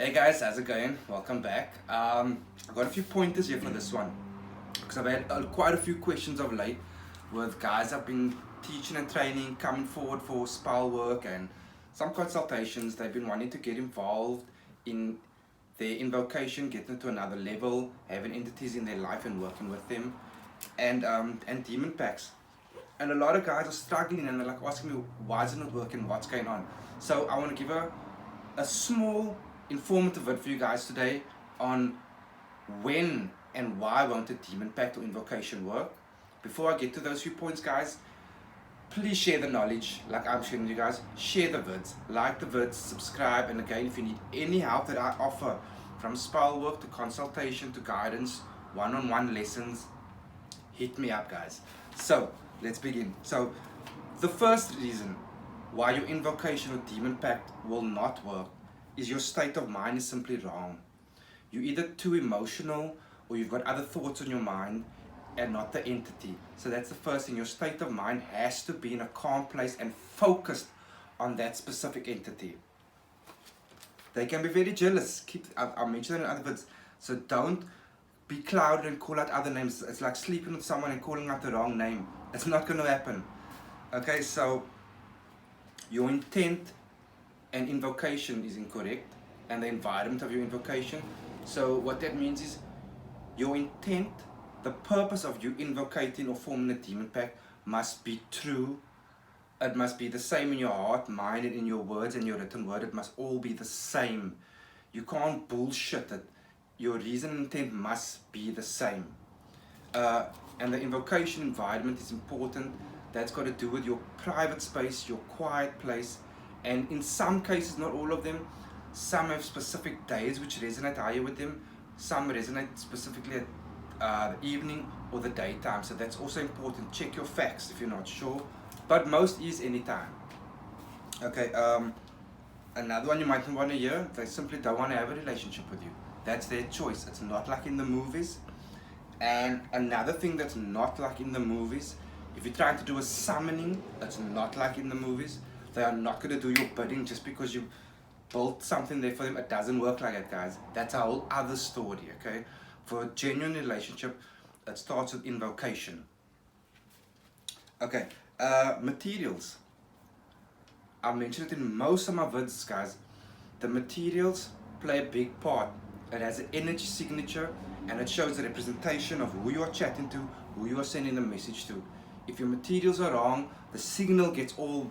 Hey guys, how's it going? Welcome back. I've got a few pointers here for this one because I've had quite a few questions of late with guys I've been teaching and training coming forward for spell work and some consultations. They've been wanting to get involved in their invocation, getting to another level, having entities in their life and working with them, and demon packs. And a lot of guys are struggling and they're like asking me, why is it not working? What's going on? So I want to give a small informative vid for you guys today on when and why won't a demon pact or invocation work. Before I get to those few points, guys, please share the knowledge like I'm sharing with you guys. Share the vids, like the vids, subscribe, and again, if you need any help that I offer, from spell work to consultation to guidance, one-on-one lessons, hit me up, guys. So let's begin. So the first reason why your invocation or demon pact will not work is your state of mind is simply wrong. You're either too emotional or you've got other thoughts on your mind and not the entity. So that's the first thing. Your state of mind has to be in a calm place and focused on that specific entity. They can be very jealous. I'll mention that in other words. So don't be clouded and call out other names. It's like sleeping with someone and calling out the wrong name. It's not going to happen. Okay, so your intent and invocation is incorrect, and the environment of your invocation. So what that means is your intent, the purpose of you invocating or forming a demon pact must be true. It must be the same in your heart, mind, and in your words and your written word. It must all be the same. You can't bullshit it. Your reason and intent must be the same. And the invocation environment is important. That's got to do with your private space, your quiet place. And in some cases, not all of them, some have specific days which resonate higher with them. Some resonate specifically at the evening or the daytime. So that's also important. Check your facts if you're not sure. But most is anytime. Okay, another one you might not want to hear, they simply don't want to have a relationship with you. That's their choice. It's not like in the movies. And another thing that's not like in the movies, if you're trying to do a summoning, it's not like in the movies. They are not going to do your bidding just because you built something there for them. It doesn't work like that, guys. That's a whole other story, okay? For a genuine relationship, it starts with invocation. Okay, materials. I mentioned it in most of my vids, guys. The materials play a big part. It has an energy signature and it shows the representation of who you are chatting to, who you are sending a message to. If your materials are wrong, the signal gets all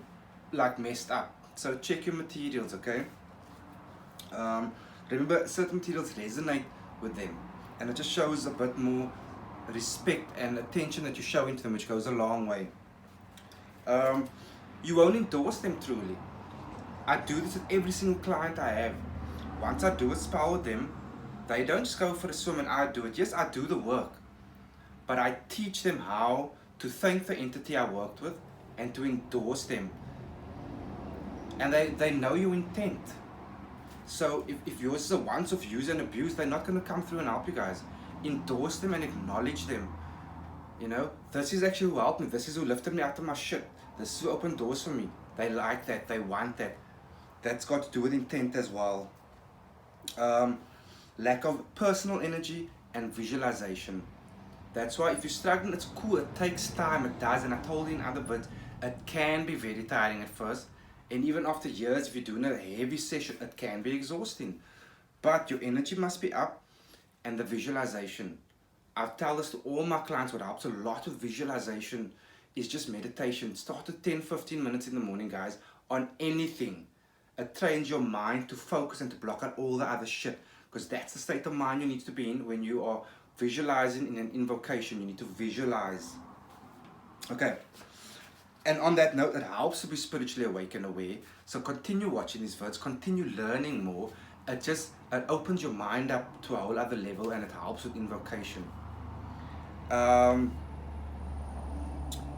like messed up. So check your materials, okay? Remember, certain materials resonate with them, and it just shows a bit more respect and attention that you show into them, which goes a long way. You won't endorse them truly. I do this with every single client I have. Once I do a spell with them, they don't just go for a swim and I do it. Yes, I do the work, but I teach them how to thank the entity I worked with and to endorse them. And they know your intent. So if yours is a once of use and abuse, they're not going to come through and help you guys. Endorse them and acknowledge them. You know, this is actually who helped me. This is who lifted me out of my shit. This is who opened doors for me. They like that. They want that. That's got to do with intent as well. Lack of personal energy and visualization. That's why if you're struggling, it's cool. It takes time. It does. And I told you in other words, it can be very tiring at first. And even after years, if you're doing a heavy session, it can be exhausting. But your energy must be up, and the visualization. I tell this to all my clients. What helps a lot with visualization is just meditation. Start with 10-15 minutes in the morning, guys, on anything. It trains your mind to focus and to block out all the other shit, because that's the state of mind you need to be in when you are visualizing in an invocation. You need to visualize. Okay. And on that note, it helps to be spiritually awake and aware. So continue watching these vids, continue learning more. It opens your mind up to a whole other level, and it helps with invocation. And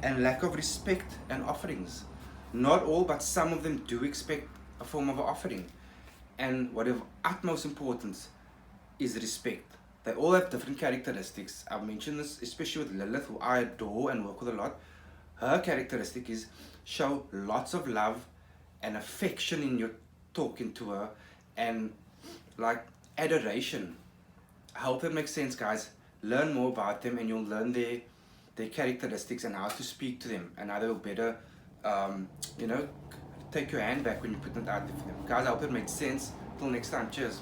lack of respect and offerings. Not all, but some of them do expect a form of offering. And what of utmost importance is respect. They all have different characteristics. I've mentioned this, especially with Lilith, who I adore and work with a lot. Her characteristic is show lots of love and affection in your talking to her, and like adoration. I hope that makes sense, guys. Learn more about them, and you'll learn their characteristics and how to speak to them, and how they'll better, you know, take your hand back when you put it out there for them. Guys, I hope it makes sense. Till next time, cheers.